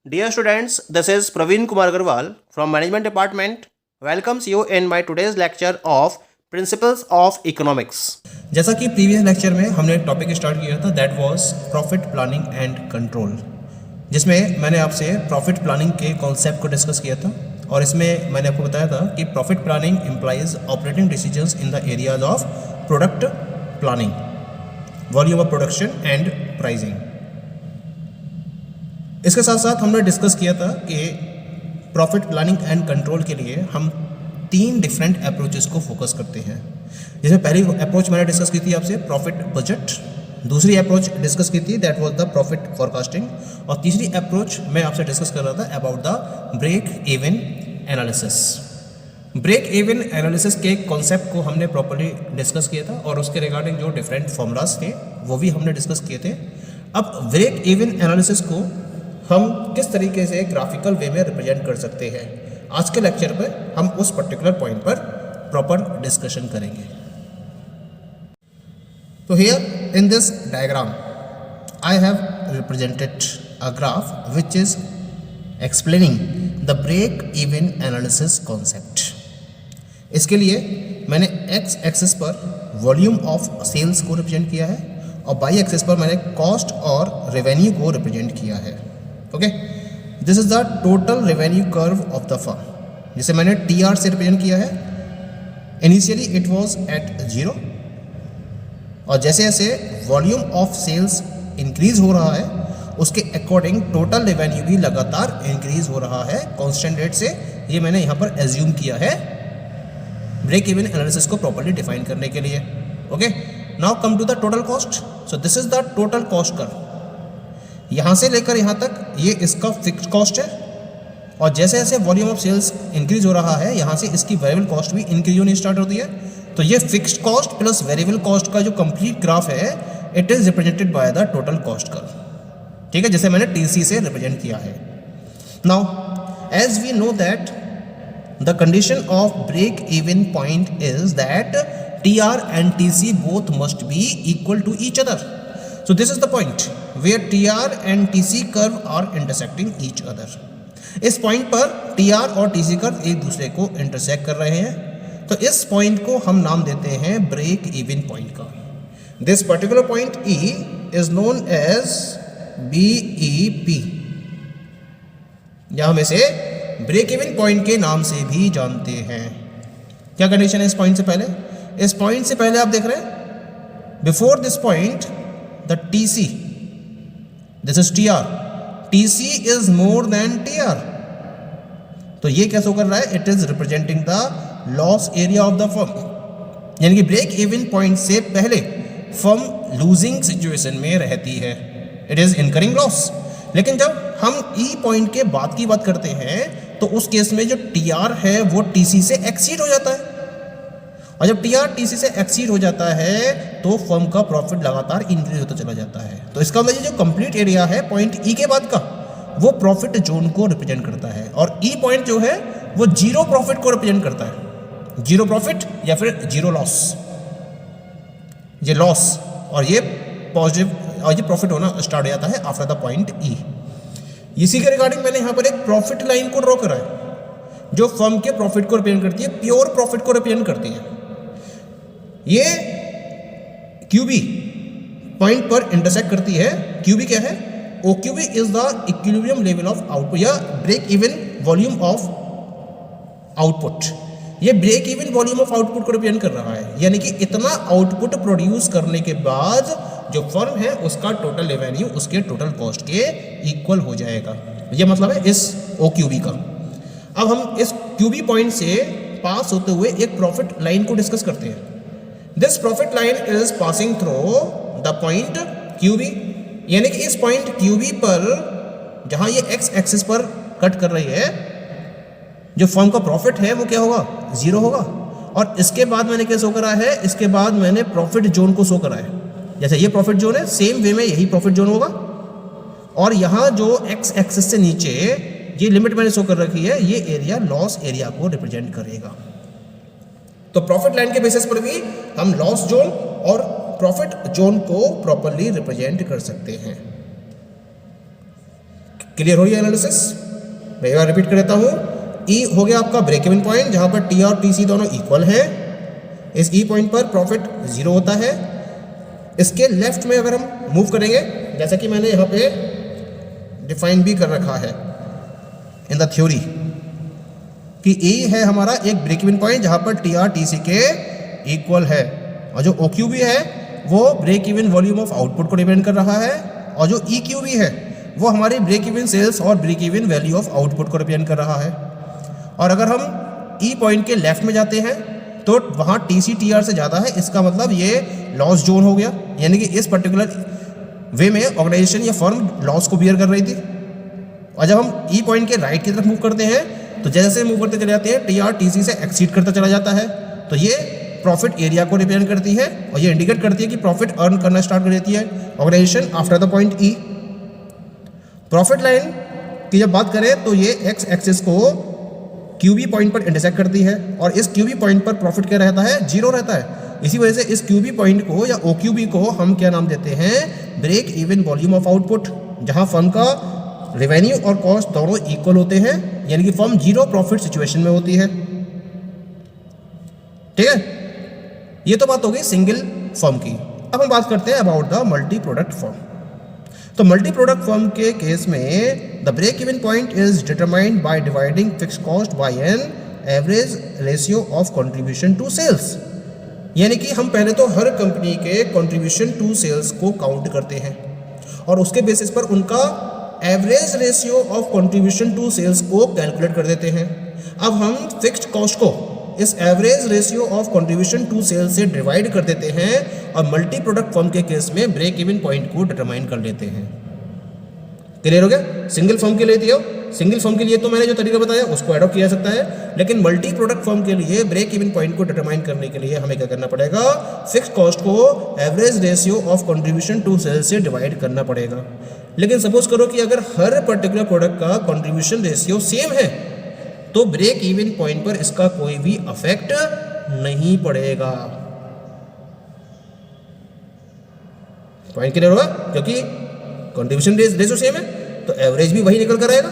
Dear students, this is Praveen Kumar Agarwal from Management Department. Welcomes you in my today's lecture of Principles of Economics. जैसा कि previous lecture में हमने एक topic start किया था that was profit planning and control, जिसमें मैंने आपसे प्रॉफिट प्लानिंग के कॉन्सेप्ट को डिस्कस किया था और इसमें मैंने आपको बताया था कि profit planning implies operating decisions in the areas of product planning, volume of production and pricing. इसके साथ साथ हमने डिस्कस किया था कि प्रॉफिट प्लानिंग एंड कंट्रोल के लिए हम 3 डिफरेंट अप्रोचेस को फोकस करते हैं। जिसमें पहली अप्रोच मैंने डिस्कस की थी आपसे प्रॉफिट बजट, दूसरी अप्रोच डिस्कस की थी that was the profit forecasting, और तीसरी अप्रोच मैं आपसे डिस्कस कर रहा था about the break even analysis. Break even analysis के कॉन्सेप्ट को हमने प्रॉपर्ली डिस्कस किया था और उसके रिगार्डिंग जो डिफरेंट फॉर्मूलाज थे वो भी हमने डिस्कस किए थे। अब ब्रेक इवन एनालिसिस को हम किस तरीके से ग्राफिकल वे में रिप्रेजेंट कर सकते हैं, आज के लेक्चर पर हम उस पर्टिकुलर पॉइंट पर प्रॉपर डिस्कशन करेंगे। तो here in this diagram I have represented a graph which is explaining the break even analysis concept. इसके लिए मैंने एक्स एक्सिस पर वॉल्यूम ऑफ सेल्स को रिप्रेजेंट किया है और वाई एक्सिस पर मैंने कॉस्ट और रेवेन्यू को रिप्रेजेंट किया है। Okay, this is the total revenue curve of the firm, जिसे मैंने टीआर से रिप्रेजेंट किया है। इनिशियली इट वाज एट 0 और जैसे जैसे वॉल्यूम ऑफ सेल्स इंक्रीज हो रहा है उसके अकॉर्डिंग टोटल रेवेन्यू भी लगातार इंक्रीज हो रहा है कांस्टेंट रेट से। ये मैंने यहाँ पर एज्यूम किया है ब्रेक इवन एनालिसिस को प्रॉपर्ली डिफाइन करने के लिए। Okay, now come to the total cost. So this is the total cost curve. यहाँ से लेकर यहाँ तक ये इसका फिक्स्ड कॉस्ट है और जैसे जैसे वॉल्यूम ऑफ सेल्स इंक्रीज हो रहा है यहाँ से इसकी वेरिएबल कॉस्ट भी इंक्रीज होनी स्टार्ट होती है। तो ये fixed cost plus variable cost का जो कंप्लीट ग्राफ है it is represented by the total cost curve. ठीक है, जैसे मैंने टीसी से रिप्रेजेंट किया है। Now as we know that the condition of break even point is that TR and TC both must be equal to each other. So this is the point where TR and TC curve are intersecting each other. इस point पर TR और TC curve एक दूसरे को intersect कर रहे हैं, तो इस पॉइंट को हम नाम देते हैं ब्रेक इवन पॉइंट का। This particular point E is known as BEP, या हम इसे ब्रेक इवन पॉइंट के नाम से भी जानते हैं। क्या कंडीशन है इस पॉइंट से पहले? इस पॉइंट से पहले आप देख रहे हैं before this point the TC, this is TR, TC is more than TR। तो ये क्या शो कर रहा है? It is representing the loss area of the firm, यानी कि ब्रेक इवन पॉइंट से पहले फर्म लूजिंग सिचुएशन में रहती है, इट इज इनकरिंग लॉस। लेकिन जब हम ई पॉइंट के बाद की बात करते हैं तो उस केस में जो TR है वो TC से एक्सीड हो जाता है, और जब TR TC से एक्सीड हो जाता है तो फर्म का प्रॉफिट लगातार इंक्रीज होता चला जाता है। तो इसका मतलब जो कंप्लीट एरिया है पॉइंट E के बाद का वो प्रॉफिट जोन को रिप्रेजेंट करता है, और E पॉइंट जो है वो जीरो प्रॉफिट को रिप्रेजेंट करता है, जीरो प्रॉफिट या फिर जीरो लॉस। ये लॉस और ये पॉजिटिव और ये प्रॉफिट होना स्टार्ट हो जाता है आफ्टर द पॉइंट E। इसी के रिगार्डिंग मैंने यहाँ पर एक प्रॉफिट लाइन को ड्रॉ करा है जो फर्म के प्रॉफिट को रिप्रेजेंट करती है, प्योर प्रॉफिट को रिप्रेजेंट करती है। ये QB पॉइंट पर इंटरसेक्ट करती है। QB क्या है? OQB is the equilibrium level of output या break even volume of output. ये break even volume of output को रिप्रेजेंट कर रहा है, यानी कि इतना आउटपुट प्रोड्यूस करने के बाद जो फर्म है उसका टोटल रेवेन्यू उसके टोटल कॉस्ट के इक्वल हो जाएगा। ये मतलब है इस OQB का। अब हम इस QB पॉइंट से पास होते हुए एक प्रॉफिट लाइन को डिस्कस करते हैं। This profit line is passing through the point QB, यानी कि इस पॉइंट QB पर जहां ये एक्स एक्सिस पर कट कर रही है जो फर्म का प्रॉफिट है वो क्या होगा? 0 होगा। और इसके बाद मैंने क्या शो करा है? इसके बाद मैंने प्रॉफिट जोन को शो करा है। जैसे ये प्रॉफिट जोन है सेम वे में यही प्रॉफिट जोन होगा, और यहाँ जो एक्स एक्सिस से नीचे ये लिमिट मैंने शो कर रखी है ये एरिया लॉस एरिया को रिप्रेजेंट करेगा। तो प्रॉफिट लाइन के बेसिस पर भी हम लॉस जोन और प्रॉफिट जोन को प्रॉपर्ली रिप्रेजेंट कर सकते हैं। क्लियर हो रही है एनालिसिस? मैं एक बार रिपीट कर देता हूँ। ई हो गया आपका ब्रेक इवन पॉइंट जहाँ पर टी और टी सी दोनों इक्वल है। इस ई पॉइंट पर प्रॉफिट जीरो होता है। इसके लेफ्ट में अगर हम मूव करेंगे, जैसा कि मैंने यहाँ पे डिफाइन भी कर रखा है इन द थ्योरी कि ए है हमारा एक ब्रेक इवन पॉइंट जहाँ पर टी आर टी सी के इक्वल है, और जो ओ क्यू बी है वो break even volume of output को डिपेंड कर रहा है, और जो ई क्यू बी है वो हमारी ब्रेक इवन सेल्स और break even value of output को डिपेंड कर रहा है। और अगर हम ई पॉइंट के लेफ्ट में जाते हैं तो वहाँ टी सी टी आर से ज़्यादा है, इसका मतलब ये लॉस जोन हो गया, यानी कि इस पर्टिकुलर वे में ऑर्गेनाइजेशन या फर्म लॉस को बियर कर रही थी। और जब हम ई पॉइंट के राइट की तरफ मूव करते हैं तो जैसे मूव करते चले जाते हैं टी आर टी सी से एक्सीड करता चला जाता है, तो ये प्रॉफिट एरिया को रिप्रेजेंट करती है और ये इंडिकेट करती है कि प्रॉफिट अर्न करना स्टार्ट कर देती है organization after the point E. Profit line की जब बात करें तो ये एक्स एक्सिस को क्यूबी पॉइंट पर इंटरसेक्ट करती है, और इस क्यूबी पॉइंट पर प्रॉफिट क्या रहता है? जीरो रहता है। इसी वजह से इस क्यूबी पॉइंट को या ओ क्यूबी को हम क्या नाम देते हैं? Break even volume of output, जहां फर्म का रेवेन्यू और कॉस्ट दोनों इक्वल होते हैं, यानी कि फर्म जीरो प्रॉफिट सिचुएशन में होती है। ठीक है, ये तो बात हो गई सिंगल फर्म की। अब हम बात करते हैं about the multi product firm. तो मल्टी प्रोडक्ट फर्म के केस में the break even point is determined by dividing fix cost by an average ratio of contribution to sales, यानी कि हम पहले तो हर कंपनी के कंट्रीब्यूशन टू सेल्स को काउंट करते हैं और उसके बेसिस पर उनका average ratio of contribution to sales को कैलकुलेट कर देते हैं। अब हम फिक्स्ड कॉस्ट को इस average ratio of contribution to sales से डिवाइड कर देते हैं और मल्टी प्रोडक्ट फर्म के केस में ब्रेक इवन पॉइंट को डिटरमाइन कर लेते हैं। क्लियर हो गया? सिंगल फर्म के लिए दिया, सिंगल फर्म के लिए तो मैंने जो तरीका बताया उसको एडॉप्ट किया जा सकता है, लेकिन मल्टी प्रोडक्ट फर्म के लिए ब्रेक इवन पॉइंट को डिटरमाइन करने के लिए हमें क्या करना पड़ेगा? फिक्स कॉस्ट को average ratio of contribution to sales से डिवाइड करना पड़ेगा। लेकिन सपोज करो कि अगर हर पर्टिकुलर प्रोडक्ट का कंट्रीब्यूशन रेशियो सेम है तो ब्रेक इवन पॉइंट पर इसका कोई भी अफेक्ट नहीं पड़ेगा। पॉइंट क्लियर होगा? क्योंकि कंट्रीब्यूशन रेशियो सेम है तो एवरेज भी वही निकल कर आएगा,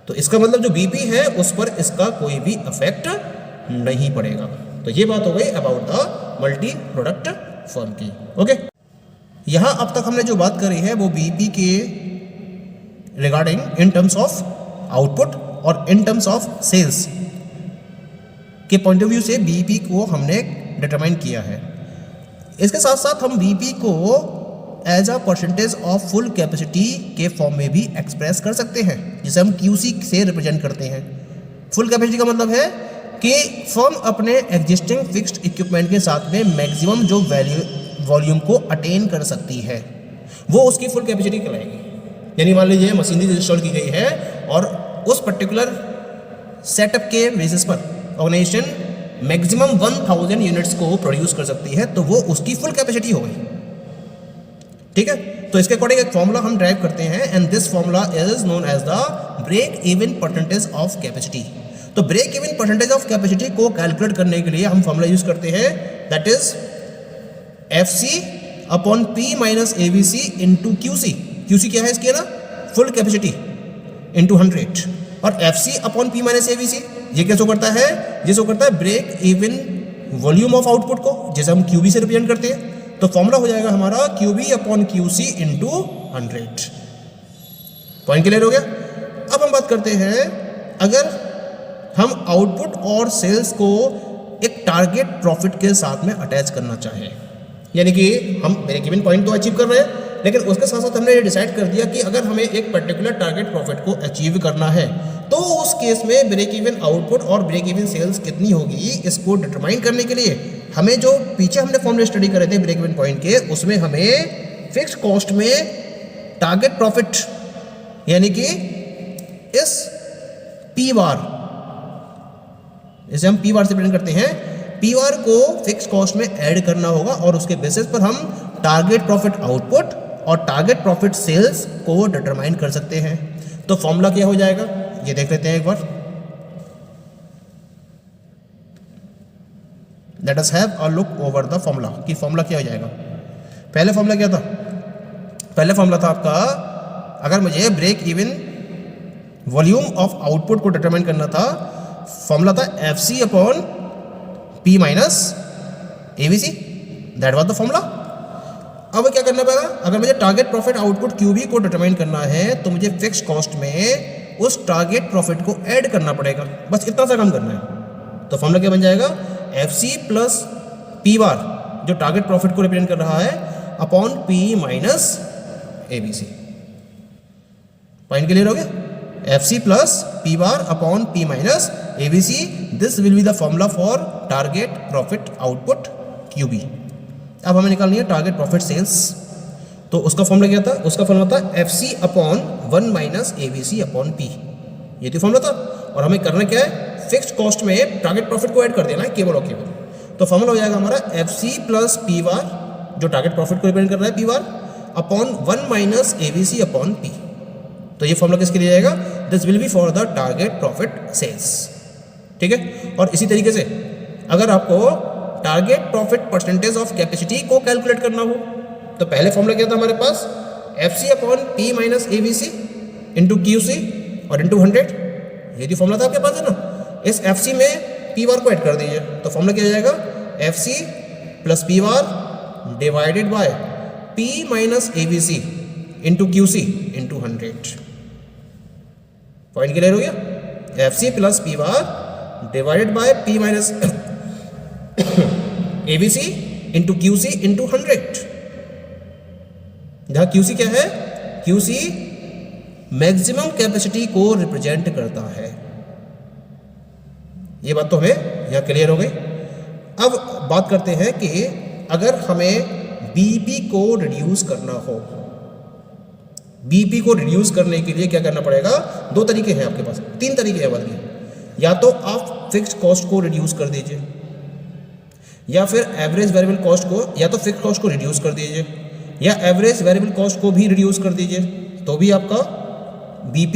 तो इसका मतलब जो बीपी है उस पर इसका कोई भी अफेक्ट नहीं पड़ेगा। तो ये बात हो गई about the multi product firm की। ओके, यहां अब तक हमने जो बात करी है वो बीपी के regarding in terms of output और इन टर्म्स ऑफ सेल्स के पॉइंट ऑफ व्यू से बीपी को हमने डिटरमाइन किया है। इसके साथ साथ हम बीपी को as a percentage of full capacity के फॉर्म में भी एक्सप्रेस कर सकते हैं, जिसे हम क्यूसी से रिप्रेजेंट करते हैं। फुल कैपेसिटी का मतलब है कि फर्म अपने एग्जिस्टिंग फिक्स्ड इक्विपमेंट के साथ में मैक्सिमम जो वॉल्यूम को अटेन कर सकती है वो उसकी फुल कैपेसिटी कहलाएगी। यानी मान लीजिए मशीनरी इंस्टॉल की गई है और उस पर्टिकुलर सेटअप के बेसिस पर ऑर्गेनाइजेशन मैक्सिमम 1000 यूनिट्स को प्रोड्यूस कर सकती है, तो वो उसकी फुल कैपेसिटी हो गई। ठीक है, तो इसके अकॉर्डिंग एक फॉर्मूला हम ड्राइव करते हैं and this formula is known as the break even percentage of capacity. तो break even percentage of capacity को कैलकुलेट करने के लिए हम फॉर्मूला यूज करते हैं, that is FC upon P minus ABC into QC। QC क्या है इसकी, है ना, फुल कैपेसिटी इंटू 100, और FC upon P minus ABC ये क्या शो करता है? ये शो करता है break even volume of output को, जिसे हम QB से रिप्रेजेंट करते हैं। तो फॉर्मूला हो जाएगा हमारा QB upon QC into 100। Point clear हो गया? अब हम बात करते हैं, अगर हम आउटपुट और सेल्स को एक टारगेट प्रॉफिट के साथ में अटैच करना चाहें, यानी कि हम ब्रेक इवन पॉइंट तो अचीव कर रहे हैं, लेकिन उसके साथ साथ हमने ये डिसाइड कर दिया कि अगर हमें एक पर्टिकुलर टारगेट प्रॉफिट को अचीव करना है तो उस केस में ब्रेक इवन आउटपुट और ब्रेक इवन सेल्स कितनी होगी, इसको डिटरमाइन करने के लिए हमें जो पीछे हमने फॉर्मूले स्टडी करे थे ब्रेक इवन पॉइंट के, उसमें हमें फिक्स्ड कॉस्ट में टारगेट प्रॉफिट यानी कि इस पी बार, इसे हम पी बार से प्रेजेंट करते हैं, पी बार को फिक्स कॉस्ट में ऐड करना होगा और उसके बेसिस पर हम टारगेट प्रॉफिट आउटपुट और टारगेट प्रॉफिट सेल्स को डिटरमाइन कर सकते हैं। तो फॉर्मूला क्या हो जाएगा ये देख लेते हैं एक बार। Let us have a look over the formula कि फॉर्मूला क्या हो जाएगा। पहले फॉर्मूला क्या था? पहले फॉर्मूला था आपका अगर मुझे break even volume of output को डिटरमाइन करना था, फॉर्मूला था FC upon P minus ABC, that was the formula. अब क्या करना पड़ेगा, अगर मुझे टारगेट प्रॉफिट आउटपुट QB को डिटरमाइन करना है तो मुझे फिक्स कॉस्ट में उस टारगेट प्रॉफिट को ऐड करना पड़ेगा, बस इतना सा काम करना है। तो फॉर्मूला क्या बन जाएगा, FC प्लस P बार जो टारगेट प्रॉफिट को रिप्रेजेंट कर रहा है upon P minus ABC। Point clear हो गया, FC plus P bar upon P minus ABC, this will be the formula for target profit output QB। अब हमें निकालनी है टारगेट प्रॉफिट सेल्स, तो उसका फॉर्मूला क्या था, उसका फॉर्मूला था FC upon 1 minus ABC upon P, ये तो फॉर्मूला था। और हमें करना क्या है, फिक्स्ड कॉस्ट में टारगेट प्रॉफिट को ऐड कर देना है केवल और केवल। तो फॉर्मूला हो जाएगा हमारा FC प्लस P बार जो टारगेट प्रॉफिट को रिप्रेजेंट कर रहा है P bar upon 1 minus ABC upon P। तो ये फॉर्मूला किसके लिए जाएगा, this will be for the target profit sales, ठीक है। और इसी तरीके से अगर आपको target profit percentage of capacity को कैलकुलेट करना हो तो पहले फॉर्मूला क्या था हमारे पास, FC upon P minus ABC into QC और इंटू 100, ये भी फॉर्मूला था आपके पास है ना। इस FC में P बार को ऐड कर दीजिए, तो फॉर्मूला क्या जाएगा, FC plus P bar divided by P minus ABC into QC into 100। Point clear हो गया, FC plus P bar divided by P minus ABC into QC into 100, जहां QC क्या है, QC मैक्सिमम कैपेसिटी को represent करता है। ये बात तो हमें यहां क्लियर हो गई। अब बात करते हैं कि अगर हमें BP को रिड्यूस करना हो, BP को रिड्यूस करने के लिए क्या करना पड़ेगा, दो तरीके हैं आपके पास, तीन तरीके हैं बल्कि, या तो आप फिक्स्ड कॉस्ट को रिड्यूस कर दीजिए, या फिर एवरेज वेरिएबल कॉस्ट को, या तो फिक्स्ड कॉस्ट को रिड्यूस कर दीजिए या एवरेज वेरिएबल कॉस्ट को भी रिड्यूस कर दीजिए, तो भी आपका BP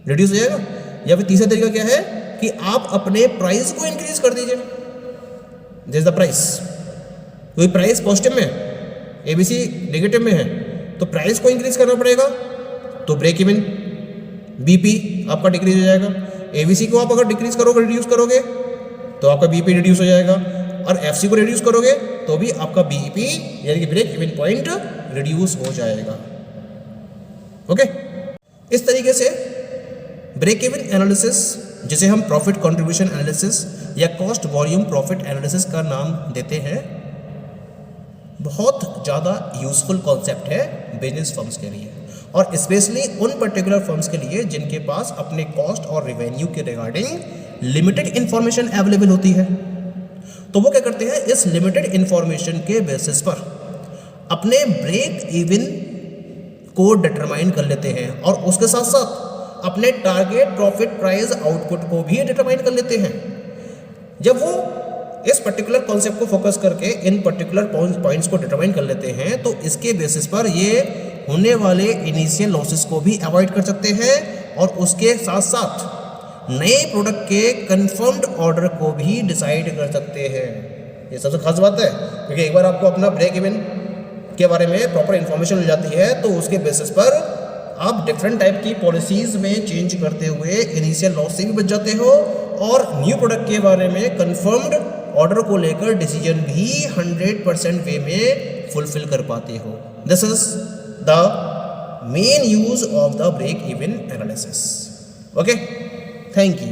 रिड्यूस हो जाएगा। या फिर तीसरा तरीका क्या है कि आप अपने प्राइस को इंक्रीज कर दीजिए, दिस द प्राइस, कोई प्राइस पॉजिटिव में है, ABC नेगेटिव में है, तो प्राइस को इंक्रीज करना पड़ेगा, तो ब्रेक इवन BP आपका डिक्रीज हो जाएगा। ABC को आप अगर डिक्रीज करोगे, रिड्यूस करोगे तो आपका BP रिड्यूस हो जाएगा, और FC को रिड्यूस करोगे तो भी आपका BP यानी कि ब्रेक इवन पॉइंट रिड्यूस हो जाएगा। ओके, इस तरीके से ब्रेक इवन एनालिसिस, जिसे हम प्रॉफिट कंट्रीब्यूशन एनालिसिस या कॉस्ट वॉल्यूम प्रॉफिट एनालिसिस का नाम देते हैं, बहुत ज़्यादा यूजफुल कॉन्सेप्ट है बिजनेस फर्म्स के लिए, और स्पेशली उन पर्टिकुलर फर्म्स के लिए जिनके पास अपने कॉस्ट और रेवेन्यू के रिगार्डिंग लिमिटेड इंफॉर्मेशन अवेलेबल होती है। तो वो क्या करते हैं, इस लिमिटेड इंफॉर्मेशन के बेसिस पर अपने ब्रेक इवन को डिटरमाइन कर लेते हैं, और उसके साथ साथ अपने टारगेट प्रॉफिट प्राइस आउटपुट को भी डिटरमाइन कर लेते हैं। जब वो इस पर्टिकुलर कॉन्सेप्ट को फोकस करके इन पर्टिकुलर पॉइंट्स को डिटरमाइन कर लेते हैं, तो इसके बेसिस पर ये होने वाले इनिशियल लॉसेस को भी अवॉइड कर सकते हैं, और उसके साथ साथ नए प्रोडक्ट के कंफर्म्ड ऑर्डर को भी डिसाइड कर सकते हैं। ये सबसे खास बात है, क्योंकि एक बार आपको अपना ब्रेक इवन के बारे में प्रॉपर इन्फॉर्मेशन मिल जाती है, तो उसके बेसिस पर आप डिफरेंट टाइप की पॉलिसीज में चेंज करते हुए इनिशियल लॉस से भी बच जाते हो, और न्यू प्रोडक्ट के बारे में कंफर्म्ड ऑर्डर को लेकर डिसीजन भी 100% वे में फुलफिल कर पाते हो। This is the main use of the break even analysis. Okay, thank you.